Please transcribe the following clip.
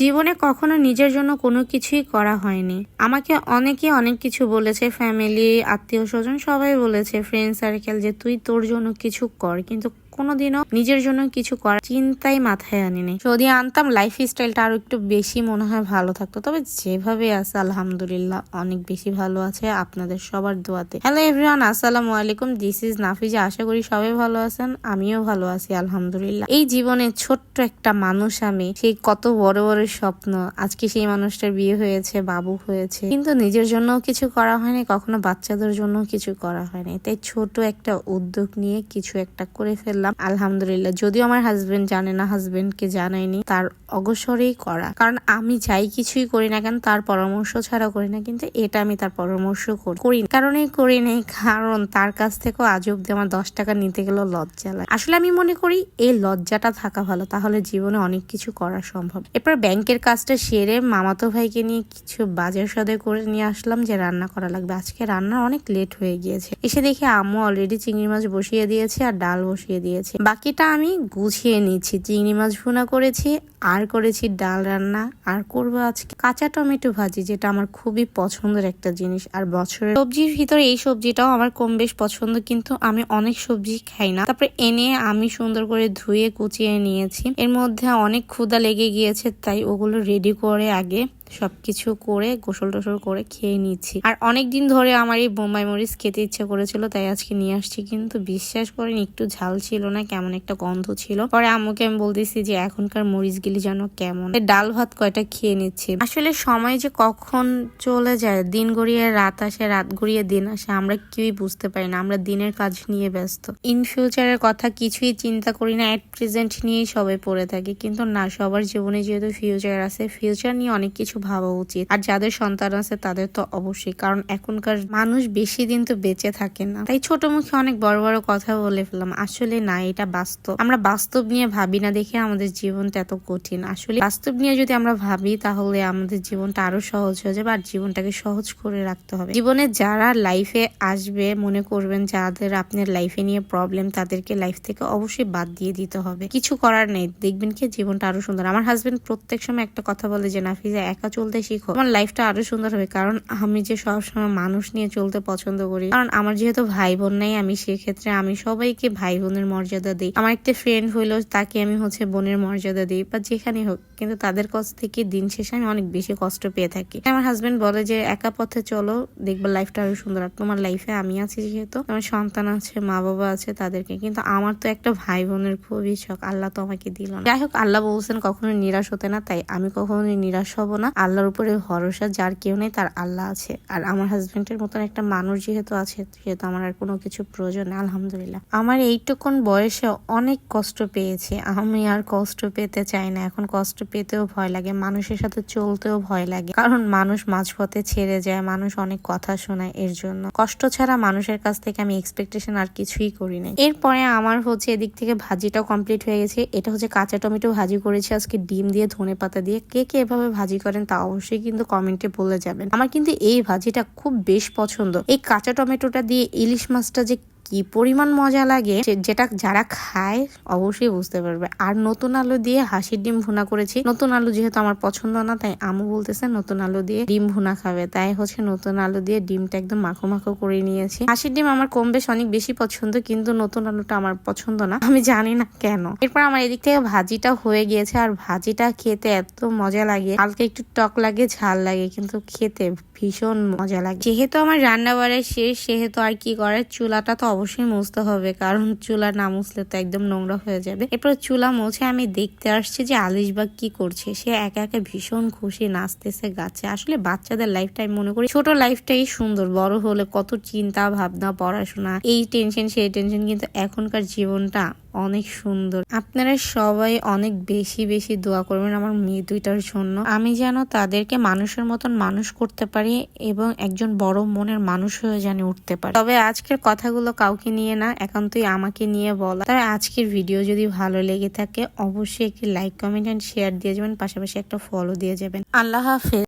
জীবনে কখনো নিজের জন্য কোনো কিছুই করা হয়নি। আমাকে অনেকে অনেক কিছু বলেছে, ফ্যামিলি, আত্মীয় স্বজন সবাই বলেছে, ফ্রেন্ড সার্কেল, যে তুই তোর জন্য কিছু কর, কিন্তু কোনোদিনও নিজের জন্য কিছু করার চিন্তাই মাথায় আনিনি। যদি আনতাম লাইফ স্টাইলটা আরো একটু বেশি মনে হয় ভালো থাকতো। তবে যেভাবে আছে আলহামদুলিল্লাহ অনেক বেশি ভালো আছে আপনাদের সবার দোয়াতে। হ্যালো এভরিওয়ান, আসসালামু আলাইকুম, দিস ইজ নাফিজা। আশা করি সবাই ভালো আছেন, আমিও ভালো আছি আলহামদুলিল্লাহ। এই জীবনে ছোট্ট একটা মানুষ আমি, সেই কত বড় বড় স্বপ্ন। আজকে সেই মানুষটার বিয়ে হয়েছে, বাবু হয়েছে, কিন্তু নিজের জন্য কিছু করা হয়নি, কখনো বাচ্চাদের জন্য কিছু করা হয়নি। তাই ছোট একটা উদ্যোগ নিয়ে কিছু একটা করে ফেললাম আলহামদুলিল্লাহ। যদিও আমার হাজবেন্ড জানে না, হাজবেন্ডকে জানাইনি, তার অবসরেই করা। কারণ আমি যাই কিছুই করি না কেন তার পরামর্শ ছাড়া করি না, কিন্তু এটা আমি তার পরামর্শ করি কারণেই করি নাই, কারণ তার কাছ থেকেও আজ অব্দি আমার 10 টাকা নিতে গেলেও লজ্জা লাগে। আসলে আমি মনে করি এই লজ্জাটা থাকা ভালো, তাহলে জীবনে অনেক কিছু করা সম্ভব। এরপর ব্যাংকের কাজটা সেরে মামাতো ভাইকে নিয়ে কিছু বাজার সদাই করে নিয়ে আসলাম, যে রান্না করা লাগবে। আজকে রান্না অনেক লেট হয়ে গিয়েছে। এসে দেখি আম্মু অলরেডি চিংড়ি মাছ বসিয়ে দিয়েছে আর ডাল বসিয়ে দিয়েছে। বাকিটা আমি গুছিয়ে নিচ্ছি। চিংড়ি মাছ ভুনা করেছি আর করেছি ডাল রান্না, আর করবো আজকে কাঁচা টমেটো ভাজি, যেটা আমার খুবই পছন্দের একটা জিনিস। আর বছরের সবজির ভিতরে এই সবজিটাও আমার কম বেশ পছন্দ, কিন্তু আমি অনেক সবজি খাই না। তারপরে এনে আমি সুন্দর করে ধুয়ে কুচিয়ে নিয়েছি। এর মধ্যে অনেক ক্ষুধা লেগে গিয়েছে, তাই ওগুলো রেডি করে আগে সবকিছু করে গোসল টোসল করে খেয়ে নিচ্ছি। আর অনেকদিন ধরে আমার এই বোম্বাই মরিচ খেতে ইচ্ছে করেছিল, তাই আজকে নিয়ে আসছি। কিন্তু বিশ্বাস করেন একটু ঝাল ছিল না, কেমন একটা গন্ধ ছিল। পরে আম্মুকে আমি বলতেছি যে এখনকার মরিচ গিলি যেন কেমন। ডাল ভাত কয়টা খেয়ে নিচ্ছি। আসলে সময় যে কখন চলে যায়, দিন গড়িয়ে রাত আসে, রাত গড়িয়ে দিন আসে, আমরা কেউই বুঝতে পারি না। আমরা দিনের কাজ নিয়ে ব্যস্ত, ইন ফিউচারের কথা কিছুই চিন্তা করি না, এট প্রেজেন্ট নিয়েই সবাই পড়ে থাকি। কিন্তু না, সবার জীবনে যেহেতু ফিউচার আছে, ফিউচার নিয়ে অনেক কিছু ভাবা উচিত। আর যাদের সন্তান আছে তাদের তো অবশ্যই, কারণ এখনকার মানুষ বেশি দিন তো বেঁচে থাকে না। তাই ছোট মুখে অনেক বড় বড় কথা বলে ফেললাম। আসলে না, এটা বাস্তব। আমরা বাস্তব নিয়ে ভাবি না দেখে আমাদের জীবনটা এত কঠিন। আসলে বাস্তব নিয়ে যদি আমরা ভাবি, তাহলে আমাদের জীবনটা আরো সহজ হয়ে যাবে। আর জীবনটাকে সহজ করে রাখতে হবে। জীবনে যারা লাইফে আসবে, মনে করবেন যাদের আপনার লাইফে নিয়ে প্রবলেম, তাদেরকে লাইফ থেকে অবশ্যই বাদ দিয়ে দিতে হবে। কিছু করার নেই, দেখবেন কি জীবনটা আরো সুন্দর। আমার হাজবেন্ড প্রত্যেক সময় একটা কথা বলে যে নাফিজা, একা চলতে শিখো, আমার লাইফটা আরো সুন্দর হবে। কারণ আমি যে সবসময় মানুষ নিয়ে চলতে পছন্দ করি, কারণ আমার যেহেতু ভাই বোন নাই, আমি সেক্ষেত্রে আমি সবাইকে ভাই বোনের মর্যাদা দিই। আমার একটা ফ্রেন্ড হইলো, তাকে আমি বোনের মর্যাদা দিই, বা যেখানে হোক। কিন্তু তাদের কাছ থেকে দিন শেষে আমি অনেক বেশি কষ্ট পেয়ে থাকি। আমার হাজবেন্ড বলে যে একা পথে চলো, দেখবে লাইফটা আরো সুন্দর। আর তোমার লাইফে আমি আছি, যেহেতু আমার সন্তান আছে, মা বাবা আছে, তাদেরকে। কিন্তু আমার তো একটা ভাই বোনের খুবই শখ, আল্লাহ তো আমাকে দিল না। যাই হোক, আল্লাহ বলছেন কখনো নিরাশ হতে না, তাই আমি কখনো নিরাশ হব না। আল্লাহর উপরে ভরসা, যার কেউ নেই তার আল্লাহ আছে। আর আমার হাজবেন্ডের মতন একটা মানুষ যেহেতু আছে, সেহেতু আমার আর কোনো কিছু প্রয়োজন নেই আলহামদুলিল্লাহ। আমার এইটুকুন বয়সে অনেক কষ্ট পেয়েছি, আমি আর কষ্ট পেতে চাই না। এখন কষ্ট পেতেও ভয় লাগে, মানুষের সাথে চলতেও ভয় লাগে, কারণ মানুষ মাঝপথে ছেড়ে যায়, মানুষ অনেক কথা শোনায়। এর জন্য কষ্ট ছাড়া মানুষের কাছ থেকে আমি এক্সপেকটেশন আর কিছুই করি না। এরপরে আমার এদিক থেকে ভাজিটাও কমপ্লিট হয়ে গেছে। এটা কাঁচা টমেটো ভাজি করেছি আজকে, ডিম দিয়ে, ধনেপাতা দিয়ে। কে কে এভাবে ভাজি করেন তা অবশ্যই কিন্তু কমেন্টে বলে যাবেন। আমার কিন্তু এই ভাজিটা খুব বেশ পছন্দ। এই কাঁচা টমেটোটা দিয়ে ইলিশ মাছটা যে কি পরিমাণ মজা লাগে, যেটা যারা খায় অবশ্যই বুঝতে পারবে। আর নতুন আলু দিয়ে হাঁসির ডিম ভুনা করেছি। নতুন আলু যেহেতু আমার পছন্দ না, তাই আম্মু বলতেছে নতুন আলু দিয়ে ডিম ভুনা খাবে, তাই নতুন আলু দিয়ে ডিমটা একদম মাখো মাখো করে নিয়েছি। হাঁসির ডিম আমার কম বেশ অনেক বেশি পছন্দ, কিন্তু নতুন আলুটা আমার পছন্দ না, আমি জানি না কেন। এরপর আমার এদিক থেকে ভাজিটা হয়ে গিয়েছে। আর ভাজিটা খেতে এত মজা লাগে, হালকা একটু টক লাগে, ঝাল লাগে, কিন্তু খেতে ভীষণ মজা লাগে। যেহেতু আমার রান্না বাড়া শেষ, সেহেতু আর কি করে, চুলাটা তো অবশ্যই মুছতে হবে, কারণ চুলা না মুছলে তো একদম নোংরা হয়ে যাবে। এরপর চুলা মুছে আমি দেখতে আসছি যে আলিশবাগ কি করছে। সে একা একা ভীষণ খুশি, নাচতেছে গাছে। আসলে বাচ্চাদের লাইফটাই মনে করি ছোট লাইফটাই সুন্দর, বড় হলে কত চিন্তা ভাবনা, পড়াশোনা, এই টেনশন সেই টেনশন, কিন্তু এখনকার জীবনটা অনেক সুন্দর। আপনারা সবাই অনেক বেশি বেশি দোয়া করবেন আমার মেয়ে দুইটার জন্য, আমি যেন তাদেরকে মানুষের মতন মানুষ করতে পারি এবং একজন বড় মনের মানুষ হয়ে জানি উঠতে পারি। তবে আজকের কথাগুলো কাউকে নিয়ে না, একান্তই আমাকে নিয়ে বলা। তবে আজকের ভিডিও যদি ভালো লেগে থাকে, অবশ্যই একটি লাইক, কমেন্ট এন্ড শেয়ার দিয়ে যাবেন, পাশাপাশি একটা ফলো দিয়ে যাবেন। আল্লাহ হাফেজ।